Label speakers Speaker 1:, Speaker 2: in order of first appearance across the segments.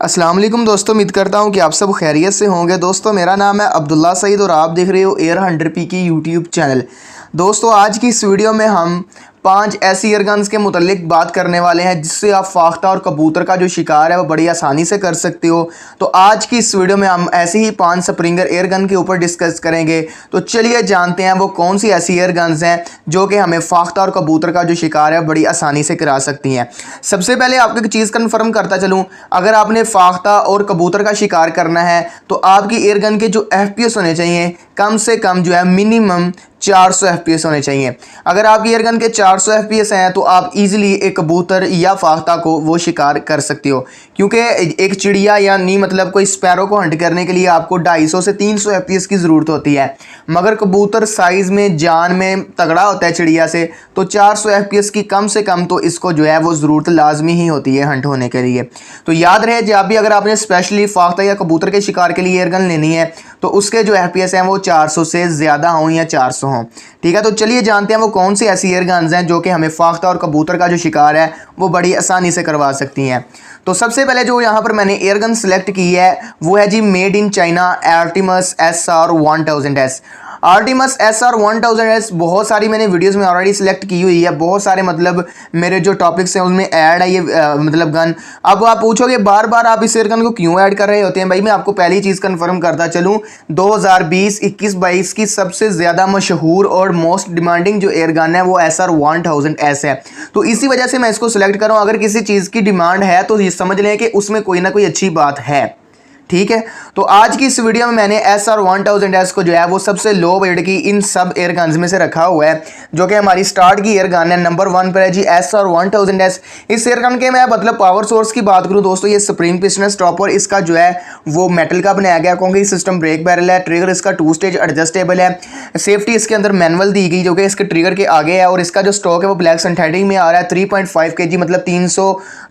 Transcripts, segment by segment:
Speaker 1: अस्सलाम वालेकुम दोस्तों, उम्मीद करता हूँ कि आप सब खैरियत से होंगे। दोस्तों मेरा नाम है अब्दुल्ला सईद और आप देख रहे हो एयर 100p की यूट्यूब चैनल। दोस्तों आज की इस वीडियो में हम 5 ऐसी एयरगन्स के मुतल्लिक बात करने वाले हैं जिससे आप फाख्ता और कबूतर का जो शिकार है वो बड़ी आसानी से कर सकते हो। तो आज की इस वीडियो में हम ऐसे ही 5 स्प्रिंगर एयरगन के ऊपर डिस्कस करेंगे। तो चलिए जानते हैं वो कौन सी ऐसी एयरगन्स हैं जो कि हमें फाख्ता और कबूतर का जो शिकार है बड़ी आसानी से करा सकती हैं। सबसे पहले आपको एक चीज़ कन्फर्म करता चलूँ, अगर आपने फाख्ता और कबूतर का शिकार करना है तो आपकी एयरगन के जो FPS होने चाहिए कम से कम जो है मिनिमम 400 FPS होने चाहिए। अगर आपकी एयरगन के 400 FPS हैं तो आप इजीली एक कबूतर या फाख्ता को वो शिकार कर सकते हो, क्योंकि एक चिड़िया या नहीं मतलब कोई स्पैरो को हंट करने के लिए आपको 250 से 300 FPS की ज़रूरत होती है, मगर कबूतर साइज़ में जान में तगड़ा होता है चिड़िया से, तो 400 FPS की कम से कम तो इसको जो है वो ज़रूरत लाजमी ही होती है हंट होने के लिए। तो याद रहे जब भी अगर आपने स्पेशली फाख्ता या कबूतर के शिकार के लिए एयरगन लेनी है तो उसके जो FPS हैं वो 400 से ज़्यादा हों या 400 हों। ठीक है, तो चलिए जानते हैं वो कौन सी ऐसी एयरगन्स हैं जो कि हमें फाख्ता और कबूतर का जो शिकार है वो बड़ी आसानी से करवा सकती हैं। तो सबसे पहले जो यहाँ पर मैंने एयरगन सेलेक्ट की है वो है जी made in China Artemis SR1000S। Artemis SR1000S बहुत सारी मैंने वीडियोस में ऑलरेडी सिलेक्ट की हुई है, बहुत सारे मतलब मेरे जो टॉपिक्स हैं उसमें ऐड है ये मतलब गन। अब आप पूछोगे बार बार आप इस एयरगन को क्यों ऐड कर रहे होते हैं। भाई मैं आपको पहली चीज़ कंफर्म करता चलूँ, 2020, 21, 22 की सबसे ज़्यादा मशहूर और मोस्ट डिमांडिंग जो एयरगन है वो SR1000S है। तो इसी वजह से मैं इसको सिलेक्ट कर रहा हूँ। अगर किसी चीज़ की डिमांड है तो ये समझ लें कि उसमें कोई ना कोई अच्छी बात है। ठीक है, तो आज की इस वीडियो में मैंने SR1000S को जो है वो सबसे लो रेट की इन सब एयरगन्स में से रखा हुआ है, जो कि हमारी स्टार्ट की एयरगन है। नंबर 1 पर है जी SR1000S। इस एयरगन के मैं मतलब पावर सोर्स की बात करूं दोस्तों, ये स्प्रिंग पिस्टन स्टॉपर इसका जो है वो मेटल का बनाया गया, क्योंकि सिस्टम ब्रेक बैरल है। ट्रिगर इसका 2 स्टेज एडजस्टेबल है। सेफ्टी इसके अंदर मैनुअल दी गई जो कि इसके ट्रिगर के आगे है, और इसका जो स्टॉक है वो ब्लैक सिंथेटिक में आ रहा है। 3.5 kg मतलब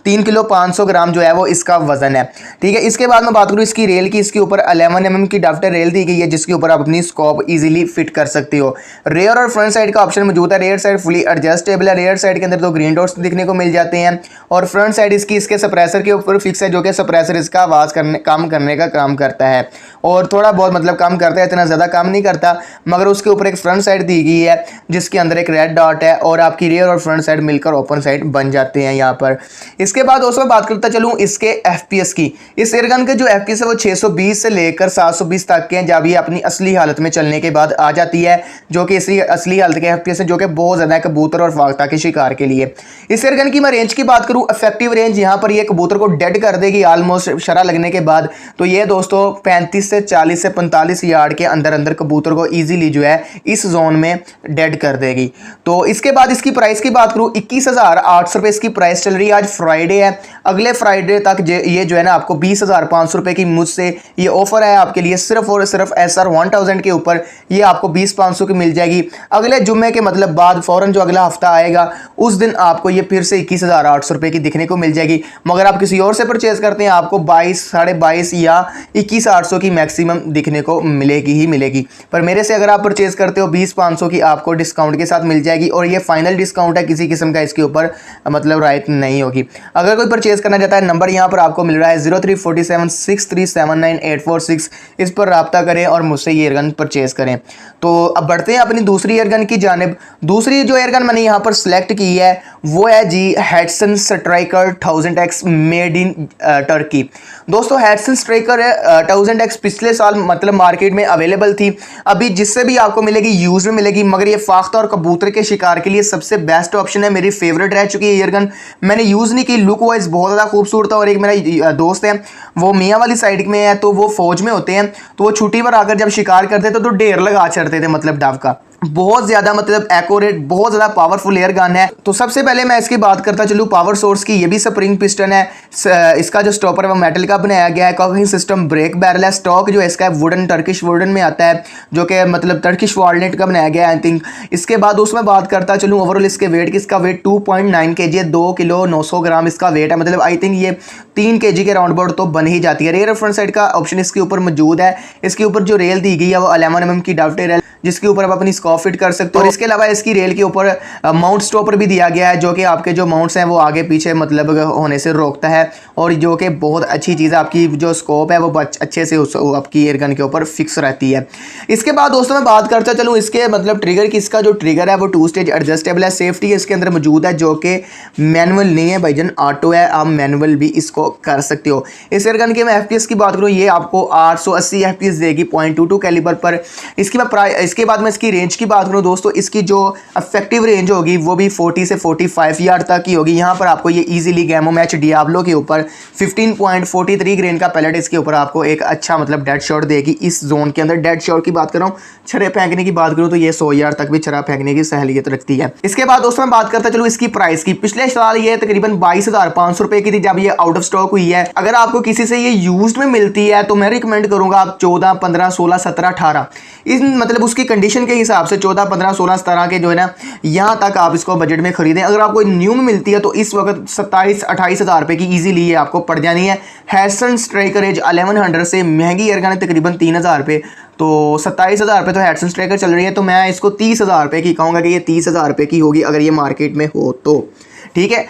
Speaker 1: 3 किलो 500 ग्राम जो है वो इसका वजन है। ठीक है, इसके बाद मैं बात करूँ इसकी रेल की, इसके ऊपर 11 mm की डाफ्टर रेल दी गई है जिसके ऊपर आप अपनी स्कोप इजीली फिट कर सकते हो। रेयर और फ्रंट साइड का ऑप्शन मौजूद है। रेयर साइड फुली एडजस्टेबल है। रेयर साइड के अंदर 2 ग्रीन डॉट्स दिखने को मिल जाते हैं, और फ्रंट साइड इसकी इसके सप्रेसर के ऊपर फिक्स है, जो कि सप्रेसर इसका आवाज़ कम करने का काम करता है, और थोड़ा बहुत मतलब काम करता है, इतना ज़्यादा काम नहीं करता। मगर उसके ऊपर एक फ्रंट साइड दी गई है जिसके अंदर एक रेड डॉट है, और आपकी रेयर और फ्रंट साइड मिलकर ओपन साइड बन जाते हैं यहाँ पर। इसके बाद दोस्तों बात करता चलूँ इसके FPS की। इस एयरगन के जो FPS है वो 620 से लेकर 720 तक के हैं, जब ये अपनी असली हालत में चलने के बाद आ जाती है, जो कि इसी असली हालत के FPS है, जो कि बहुत ज़्यादा है कबूतर और फाख्ता के शिकार के लिए। इस एयरगन की मैं रेंज की बात करूँ, इफेक्टिव रेंज यहाँ पर ये कबूतर को डेड कर देगी ऑलमोस्ट शरा लगने के बाद। तो ये दोस्तों 35 से 40 से 45 यार्ड के अंदर अंदर कबूतर को ईजिली जो है इस जोन में डेड कर देगी। तो इसके बाद इसकी प्राइस की बात करूँ, 21,800 रुपये इसकी प्राइस चल रही है। आज फ्राइडे है, अगले फ्राइडे तक ये जो है ना आपको 20,500 रुपये की मुझसे ये ऑफर है आपके लिए, सिर्फ और सिर्फ SR1000 के ऊपर ये आपको 20,500 की मिल जाएगी। अगले जुम्मे के मतलब बाद फौरन जो अगला हफ्ता आएगा उस दिन आपको ये फिर से 21,800 रुपये की दिखने को मिल जाएगी। मगर आप किसी और से परचेज करते हैं आपको 22, 22.5 या 21,800 की मैक्सिमम दिखने को मिलेगी ही मिलेगी। पर मेरे से अगर आप परचेज करते हो 20,500 की आपको डिस्काउंट के साथ मिल जाएगी, और ये फाइनल डिस्काउंट है, किसी किस्म का इसके ऊपर मतलब राइट नहीं होगी। अगर कोई परचेज करना चाहता है, नंबर यहाँ पर आपको मिल रहा है 034763798446, इस पर रब्ता करें और मुझसे ये एयरगन परचेज करें। तो अब बढ़ते हैं अपनी दूसरी एयरगन की जानिब। दूसरी जो एयरगन मैंने यहाँ पर सिलेक्ट की है वो है जी Hatsan Striker 1000X made in Turkey. दोस्तों हेडसन स्ट्राइकर 1000X पिछले साल मतलब मार्केट में अवेलेबल थी, अभी जिससे भी आपको मिलेगी यूज में मिलेगी, मगर ये फाख्ता और कबूतर के शिकार के लिए सबसे बेस्ट ऑप्शन है। मेरी फेवरेट रह चुकी है एयरगन, मैंने यूज़ नहीं की, लुक वाइज बहुत ज़्यादा खूबसूरत है। और एक मेरा दोस्त है वो मियाँ वाली साइड में है, तो वो फौज में होते हैं, तो वो छुट्टी पर आकर जब शिकार करते थे तो ढेर लगा चढ़ते थे मतलब डव का। बहुत ज़्यादा मतलब एक्यूरेट, बहुत ज़्यादा पावरफुल एयर गन है। तो सबसे पहले मैं इसकी बात करता चलूँ पावर सोर्स की। ये भी स्प्रिंग पिस्टन है, इसका जो स्टॉपर है वो मेटल का बनाया गया है, कॉकिंग सिस्टम ब्रेक बैरल है। स्टॉक जो है इसका वुडन टर्किश वुडन में आता है, जो कि मतलब टर्किश वॉलनट का बनाया गया है आई थिंक। इसके बाद उसमें बात करता चलूँ ओवरऑल इसके वेट की, इसका वेट 2.9 kg है, 2 किलो 900 ग्राम इसका वेट है, मतलब आई थिंक ये 3 kg के राउंड अबाउट तो बन ही जाती है। रेयर फ्रंट साइड का ऑप्शन इसके ऊपर मौजूद है। इसके ऊपर जो रेल दी गई है वो 11 mm की डाफ्टर रेल जिसके ऊपर आप अपनी स्कोप फिट कर सकते हो। और इसके अलावा इसकी रेल के ऊपर माउंट स्टॉपर भी दिया गया है, जो कि आपके जो माउंट्स हैं वो आगे पीछे मतलब होने से रोकता है, और जो कि बहुत अच्छी चीज़ है। आपकी जो स्कोप है वो अच्छे से आपकी एयरगन के ऊपर फिक्स रहती है। इसके बाद दोस्तों मैं बात करता चलूँ इसके मतलब ट्रिगर की। इसका जो ट्रिगर है वो 2 स्टेज एडजस्टेबल है। सेफ्टी इसके अंदर मौजूद है, जो कि मैनुअल नहीं है भाईजान, ऑटो है। आप मैनुअल भी इसको कर सकते हो। इस एयरगन के मैं एफपीएस की बात करूँ, ये आपको 880 एफपीएस देगी .22 कैलिबर पर। इसके बाद मैं इसकी रेंज की बात करूँ दोस्तों, इसकी जो इफेक्टिव रेंज होगी वो भी 40 से 45 यार्ड तक की होगी। यहाँ पर आपको ये इजीली गैमो मैच डियाब्लो के ऊपर 15.43 ग्रेन का पैलेट इसके ऊपर आपको एक अच्छा मतलब डेड शॉट देगी इस जोन के अंदर। डेड शॉट की बात कर रहा हूँ, छरे फेंकने की बात करूँ तो ये 100 यार्ड तक भी छरा फेंकने की सहलियत रखती है। इसके बाद दोस्तों मैं बात करता चलूँ इसकी प्राइस की। पिछले साल ये तकरीबन 22,500 रुपए की थी जब ये आउट ऑफ स्टॉक हुई है। अगर आपको किसी से ये यूज्ड में मिलती है तो मैं रिकमेंड करूंगा आप 14, 15, 16, 17, 18 इस मतलब उसकी कंडीशन के हिसाब से 14, 15, 16, 17 के जो है ना यहाँ तक आप इसको बजट में खरीदें। अगर आपको न्यू में मिलती है तो इस वक्त 27-28 हज़ार रुपए की इजीली ये आपको पड़ जानी है। हैडसन स्ट्राइकर एज 1100 से महंगी एयरगन है तकरीबन 3,000 रुपये, तो 27,000 रुपये तो हैडसन स्ट्राइकर चल रही है। तो मैं इसको 30,000 रुपये की कहूँगा कि ये 30,000 रुपये की होगी अगर ये मार्केट में हो तो, ठीक है।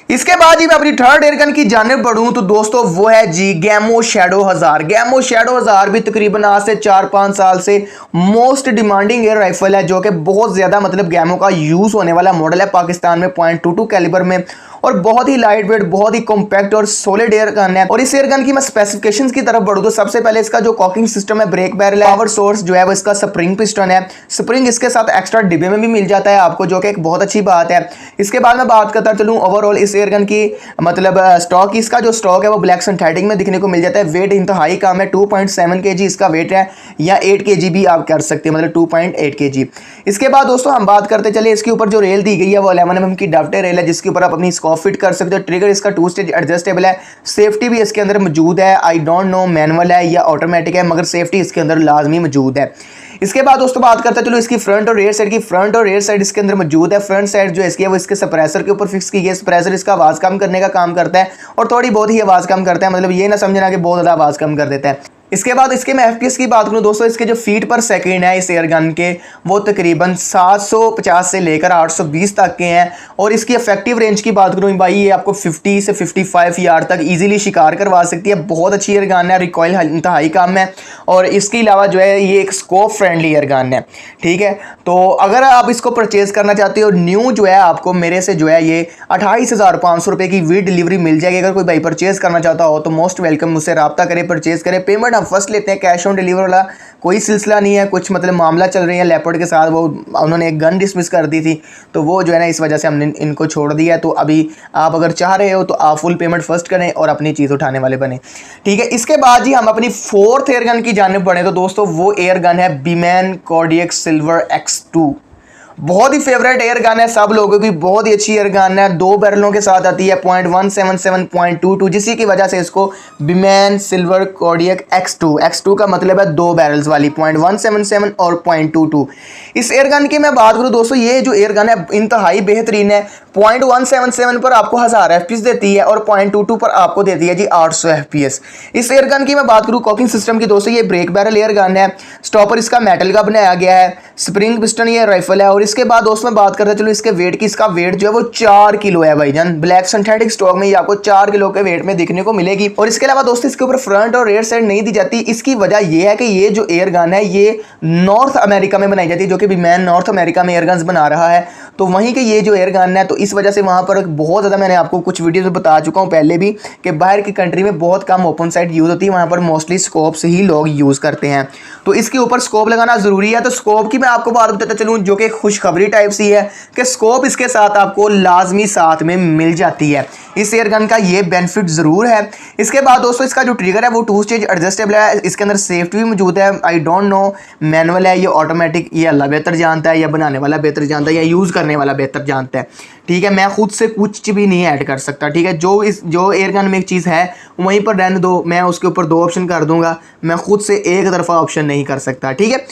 Speaker 1: इसके बाद ही मैं अपनी थर्ड एयरगन की जानिब बढ़ूं तो दोस्तों वो है जी गैमो शैडो 1000। गैमो शैडो 1000 भी तकरीबन आज से 4-5 साल से मोस्ट डिमांडिंग एयर राइफल है, जो कि बहुत ज़्यादा मतलब गैमो का यूज़ होने वाला मॉडल है पाकिस्तान में .22 कैलिबर में, और बहुत ही लाइट वेट, बहुत ही कॉम्पैक्ट और सॉलिड एयर गन है। और इस एयर गन की मैं स्पेसिफिकेशंस की तरफ बढ़ूं तो सबसे पहले इसका जो कॉकिंग सिस्टम है ब्रेक बैरल है। पावर सोर्स जो है वो इसका स्प्रिंग पिस्टन है। स्प्रिंग इसके साथ एक्स्ट्रा डिब्बे में भी मिल जाता है आपको, जो कि एक बहुत अच्छी बात है। इसके बाद मैं बात करता चलूँ ओवरऑल इस एयर गन की मतलब स्टॉक, इसका जो स्टॉक है वो ब्लैक सिंथेटिक में दिखने को मिल जाता है। वेट इंतहाई कम है, 2.7 kg इसका वेट है, या 8 kg भी आप कर सकते हैं, मतलब 2.8 kg। इसके बाद दोस्तों हम बात करते चले इसके ऊपर जो रेल दी गई है वो 11 mm की डफटे रेल है, जिसके ऊपर आप अपनी स्कोप फिट कर सकते हो। ट्रिगर इसका 2 स्टेज एडजस्टेबल है। सेफ्टी भी इसके अंदर मौजूद है। आई डोंट नो मैनुअल है या ऑटोमेटिक है, मगर सेफ्टी इसके अंदर लाजमी मौजूद है। इसके बाद दोस्तों बात करते हैं चलो इसकी फ्रंट और रेयर साइड की। फ्रंट और रेयर साइड इसके अंदर मौजूद है। फ्रंट साइड जो इसकी है वो इसके सप्रेसर के ऊपर फिक्स की गई। सप्रेसर इसका आवाज़ कम करने का काम करता है और थोड़ी बहुत ही आवाज़ कम करता है, मतलब ये ना समझना कि बहुत ज़्यादा आवाज़ कम कर देता है। इसके बाद इसके मैं एफपीएस की बात करूं दोस्तों, इसके जो फीट पर सेकंड है इस एयर गन के वो तकरीबन 750 से लेकर 820 तक के हैं। और इसकी इफेक्टिव रेंज की बात करूं भाई, ये आपको 50 से 55 यार्ड तक इजीली शिकार करवा सकती है। बहुत अच्छी एयर गन है, रिकॉइल इंतहाई कम है, और इसके अलावा जो है ये एक स्कोप फ्रेंडली एयर गन है, ठीक है। तो अगर आप इसको परचेज करना चाहते हो न्यू जो है आपको मेरे से जो है ये 28,500 रुपये की विद डिलीवरी मिल जाएगी। अगर कोई भाई परचेज करना चाहता हो तो मोस्ट वेलकम, मुझसे रब्ता करें, परचेज करें। पेमेंट फर्स्ट लेते हैं, कैश ऑन डिलीवर वाला कोई सिलसिला नहीं है। कुछ मतलब मामला चल रही है लेपर्ड के साथ, वो उन्होंने एक गन डिसमिस कर दी थी, तो वो जो है ना इस वजह से हमने इनको छोड़ दिया है। तो अभी आप अगर चाह रहे हो तो आप फुल पेमेंट फर्स्ट करें और अपनी चीज़ उठाने वाले बने, ठीक है। इसके बाद जी हम अपनी फोर्थ एयर गन की जानिब बढ़े तो दोस्तों वो एयर गन है बीमैन कॉर्डियक सिल्वर X2। बहुत ही फेवरेट एयर गन है सब लोगों की, बहुत ही अच्छी एयर गन है। 2 बैरलों के साथ आती है, .177, .22, जिसी की वजह से इसको बीमैन सिल्वर कॉर्डियक X2 का मतलब है 2 बैरल्स वाली, .177 और .22। इस एयर गन की मैं बात करूं दोस्तों, ये जो एयर गन है इंतहाई बेहतरीन है। .177 पर आपको 1000 FPS देती है और .22 पर आपको देती है जी 800 FPS। इस एयर गन की मैं बात करूं कॉकिंग सिस्टम की दोस्तों, ये ब्रेक बैरल एयर गन है। स्टॉपर इसका मेटल का बनाया गया है। स्प्रिंग पिस्टन ये राइफल है। और इसके बाद दोस्तों मैं बात करते चलो इसके वेट की। इसका वेट जो है वो 4 किलो है भाईजान। ब्लैक सिंथेटिक स्टॉक में ये आपको 4 किलो के वेट में दिखने को मिलेगी। और इसके अलावा दोस्तों इसके ऊपर फ्रंट और रेयर साइड नहीं दी जाती। इसकी वजह ये है कि ये जो एयर गन है ये नॉर्थ अमेरिका में बनाई जाती है, जो कि बीमैन नॉर्थ अमेरिका में एयर गन्स बना रहा है। तो वहीं के ये जो एयर गन है तो इस वजह से वहाँ पर बहुत ज़्यादा, मैंने आपको कुछ वीडियो में बता चुका हूँ पहले भी, कि बाहर की कंट्री में बहुत कम ओपन साइट यूज़ होती है, वहाँ पर मोस्टली स्कोप से ही लोग यूज़ करते हैं। तो इसके ऊपर स्कोप लगाना ज़रूरी है। तो स्कोप की मैं आपको बात बताता चलूँ, जो कि खुशखबरी टाइप सी है कि स्कोप इसके साथ आपको लाजमी साथ में मिल जाती है। इस एयर गन का ये बेनिफिट ज़रूर है। इसके बाद दोस्तों इसका जो ट्रिगर है वो 2 स्टेज एडजस्टेबल है। इसके अंदर सेफ्टी भी मौजूद है। आई डोंट नो मैनुअल है ये ऑटोमेटिक, ये अल्लाह बेहतर जानता है, या बनाने वाला बेहतर जानता है, या यूज़ करने वाला बेहतर जानता है, ठीक है। मैं खुद से कुछ भी नहीं ऐड कर सकता, ठीक है। जो एयर गन में एक चीज़ है वहीं पर रहने दो, मैं उसके ऊपर 2 ऑप्शन कर दूंगा, मैं खुद से एक तरफा ऑप्शन नहीं कर सकता, ठीक है।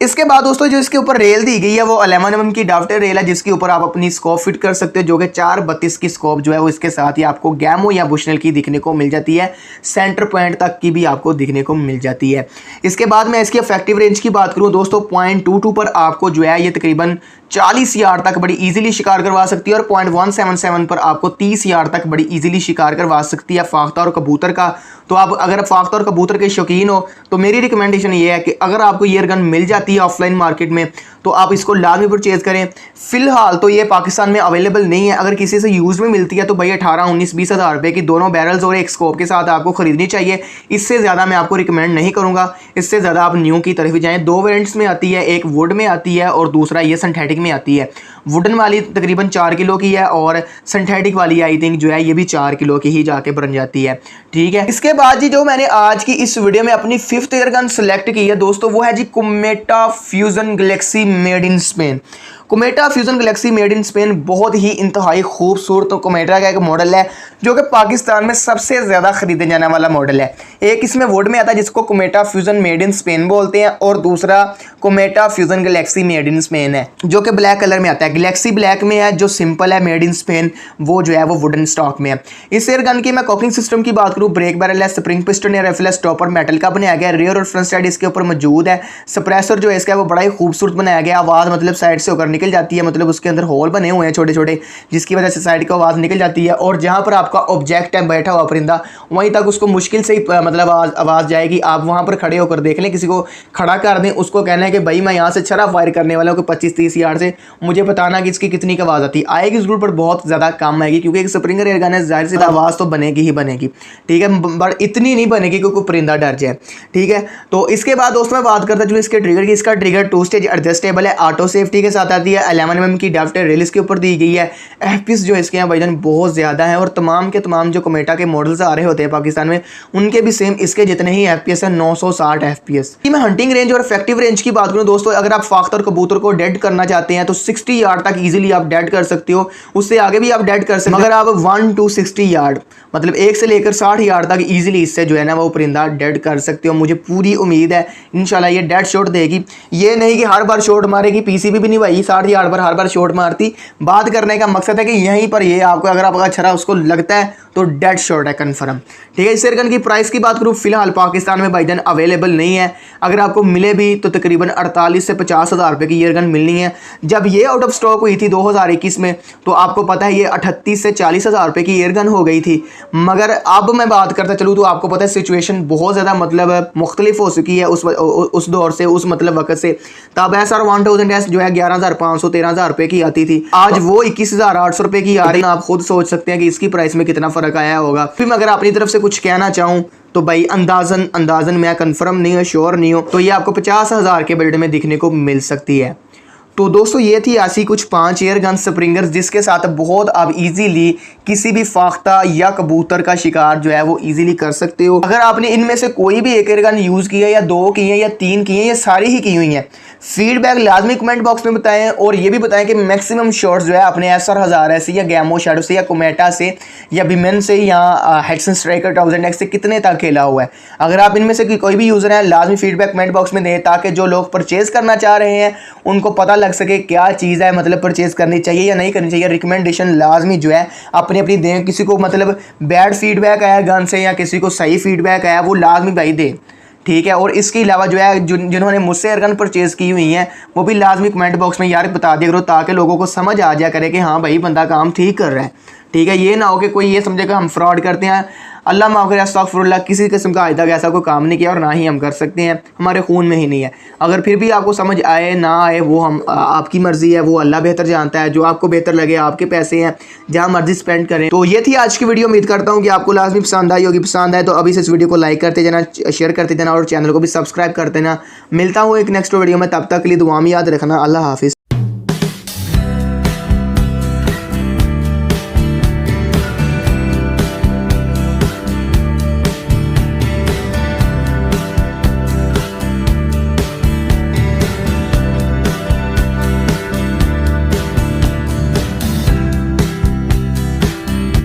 Speaker 1: इसके बाद दोस्तों जो इसके ऊपर रेल दी गई है वो 11 mm की डाफ्टर रेल है, जिसके ऊपर आप अपनी स्कोप फिट कर सकते हो, जो कि 432 की स्कोप जो है वो इसके साथ ही आपको गैमो या बुशनेल की दिखने को मिल जाती है, सेंटर पॉइंट तक की भी आपको दिखने को मिल जाती है। इसके बाद मैं इसकी इफेक्टिव रेंज की बात करूं दोस्तों, 0.22 पर आपको जो है ये तकरीबन 40 यार्ड तक बड़ी इजीली शिकार करवा सकती है, और 0.177 पर आपको 30 यार्ड तक बड़ी इजीली शिकार करवा सकती है फाख्ता और कबूतर का। तो आप अगर फाख्ता और कबूतर के शौकीन हो तो मेरी रिकमेंडेशन ये है कि अगर आपको ये गन मिल जाती है ऑफलाइन मार्केट में तो आप इसको लाजमी परचेज करें। फिलहाल तो ये पाकिस्तान में अवेलेबल नहीं है, अगर किसी से यूज़ में मिलती है तो भाई 18, 19, 20 हज़ार रुपये की दोनों बैरल्स और एक स्कोप के साथ आपको ख़रीदनी चाहिए। इससे ज़्यादा मैं आपको रिकमेंड नहीं करूँगा, इससे ज़्यादा आप न्यू की तरफ ही जाएँ। 2 वेरिएंट्स में आती है, एक वुड में आती है और दूसरा ये सिंथेटिक में आती है। वुडन वाली तकरीबन 4 किलो की है और सिंथेटिक वाली आई थिंक जो है ये भी 4 किलो की ही जाके बन जाती है, ठीक है। इसके बाद जी जो मैंने आज की इस वीडियो में अपनी 5th एयर गन सेलेक्ट की है दोस्तों, वो है जी Cometa Fusion Galaxy made in Spain. Cometa Fusion Galaxy made in Spain बहुत ही इंतहाई खूबसूरत कोमेटा का एक मॉडल है जो कि पाकिस्तान में सबसे ज़्यादा खरीदे जाने वाला मॉडल है। एक इसमें वुड में आता है जिसको Cometa Fusion made in Spain बोलते हैं, और दूसरा Cometa Fusion Galaxy made in Spain है जो कि ब्लैक कलर में आता है। गैलेक्सी ब्लैक में है, जो सिंपल है मेड इन स्पेन वो जो है वो वुडन स्टॉक में है। इस एयर गन की मैं कॉकिंग सिस्टम की बात करूँ, ब्रेक बैरल है, स्प्रिंग पिस्टन या राइफल है, स्टॉपर मेटल का बनाया गया, रेयर और फ्रंट साइड इसके ऊपर मौजूद है। सप्रेसर जो है इसका वो बड़ा ही खूबसूरत बनाया गया, आवाज़ मतलब साइड से होकर निकल जाती है, मतलब उसके अंदर होल बने हुए हैं छोटे छोटे जिसकी वजह से साइड की आवाज़ निकल जाती है, और जहाँ पर आपका ऑब्जेक्ट है बैठा हुआ परिंदा वहीं तक उसको मुश्किल से ही मतलब आवाज़ जाएगी। आप वहाँ पर खड़े होकर देख लें, किसी को खड़ा कर दें, उसको कहना है कि भाई मैं यहाँ से छरा फायर करने वाला हूँ 25-30 यार्ड से, मुझे बताना कि इसकी कितनी आवाज़ आती है। आएगी जरूर पर बहुत ज़्यादा कम आएगी, क्योंकि एक स्प्रिंगर एयर गन है, जाहिर सी आवाज़ तो बनेगी ही बनेगी, ठीक है, बट इतनी नहीं बनेगी क्योंकि परिंदा डर जाए, ठीक है। तो इसके बाद दोस्तों मैं बात करता हूँ इसके ट्रिगर की। इसका ट्रिगर 2 स्टेज एडजस्टेबल है, ऑटो सेफ्टी के साथ आती है, 11 mm की डाफ्टर रेल इसके ऊपर दी गई है। FPS जो इसके यहाँ भाईजान बहुत ज़्यादा है, और तमाम के तमाम जो कोमेटा के मॉडल्स आ रहे होते हैं पाकिस्तान में उनके भी सेम इसके जितने ही FPS है, 960 FPS। मैं हंटिंग रेंज और इफेक्टिव रेंज की बात करूं दोस्तों, अगर आप फाख्ता और कबूतर को डेड करना चाहते हैं तो 60 यार्ड तक इजीली आप डेड कर सकते हो, उससे आगे भी आप डेड कर सकते हो, मगर आप 1 to 60 यार्ड मतलब 1 से लेकर 60 यार्ड तक इजीली इससे जो है ना वो परिंदा डेड कर सकते हो। मुझे पूरी उम्मीद है इंशाल्लाह ये डेड शॉट देगी, ये नहीं कि हर बार शॉट मारेगी। PCB भी नहीं भाई 60 यार्ड पर हर बार शॉट मारती। बात करने का मकसद है कि यहीं पर ये आपको अगर आपका छरा उसको लगता है तो डेड शॉट है कन्फर्म, ठीक है। इस एयर गन की प्राइस की बात करूँ, फिलहाल पाकिस्तान में भाईजान अवेलेबल नहीं है, अगर आपको मिले भी तो तकरीबन 48 से 50 हज़ार रुपये की एयर गन मिलनी है। जब ये आउट ऑफ स्टॉक हुई थी 2021 में तो आपको पता है ये 38 से 40 हज़ार रुपये की एयर गन हो गई थी, मगर अब मैं बात करता चलूँ तो आपको पता है सिचुएशन बहुत ज़्यादा मतलब मुख्तलिफ हो चुकी है उस दौर से, उस मतलब वक्त से। तब SR 1000S जो है 11,500 13,000 रुपये की आती थी, आज वो 21,800 रुपये की आ रही है। आप खुद सोच सकते हैं कि इसकी प्राइस में कितना फ़र्क आया होगा। फिर मैं अगर अपनी तरफ से कुछ कहना चाहूँ तो भाई अंदाजन मैं कंफर्म नहीं हूँ, श्योर नहीं हूँ, तो ये आपको 50 हज़ार के बिल्ड में दिखने को मिल सकती है। तो दोस्तों ये थी ऐसी कुछ 5 एयर गन स्प्रिंगर्स जिसके साथ बहुत आप इजीली किसी भी फाख्ता या कबूतर का शिकार जो है वो इजीली कर सकते हो। अगर आपने इनमें से कोई भी एक एयर गन यूज़ की है या 2 की है या 3 की है या सारी ही की हुई हैं, फीडबैक लाजमी कमेंट बॉक्स में बताएं, और ये भी बताएं कि मैक्सिमम शॉट्स जो है अपने SR 1000 से या गैमो शैडो से या कोमेटा से या बिमेन से या हेक्सन स्ट्राइकर 1000X से कितने तक खेला हुआ है। अगर आप इनमें से कोई भी यूज़र हैं लाजमी फीडबैक कमेंट बॉक्स में दें, ताकि जो लोग परचेज़ करना चाह रहे हैं उनको पता लग सके क्या चीज़ है, मतलब परचेज़ करनी चाहिए या नहीं करनी चाहिए। रिकमेंडेशन लाजमी जो है अपनी अपनी दें, किसी को मतलब बैड फीडबैक आया गन से या किसी को सही फीडबैक आया वो लाजमी भाई दें, ठीक है। और इसके अलावा जो है जिन्होंने मुझसे एयर गन परचेज़ की हुई हैं वो भी लाजमी कमेंट बॉक्स में यार बता दिया करो, ताकि लोगों को समझ आ जाया करे कि हाँ भाई बंदा काम ठीक कर रहा है, ठीक है। ये ना हो कि कोई ये समझे कि हम फ्रॉड करते हैं। अल्लाह माफ़ करे, अस्तगफिरुल्लाह, किसी किस्म का आज तक ऐसा कोई काम नहीं किया और ना ही हम कर सकते हैं, हमारे खून में ही नहीं है। अगर फिर भी आपको समझ आए ना आए वो हम आपकी मर्ज़ी है, वो अल्लाह बेहतर जानता है। जो आपको बेहतर लगे, आपके पैसे हैं, जहाँ मर्जी स्पेंड करें। तो ये थी आज की वीडियो, उम्मीद करता हूँ कि आपको लाजमी पसंद आई होगी। पसंद आए तो अभी से इस वीडियो को लाइक करते जाना, शेयर करते जाना और चैनल को भी सब्सक्राइब करते जाना। मिलता हूँ एक नेक्स्ट वीडियो में, तब तक के लिए दुआ में याद रखना। अल्लाह हाफिज़।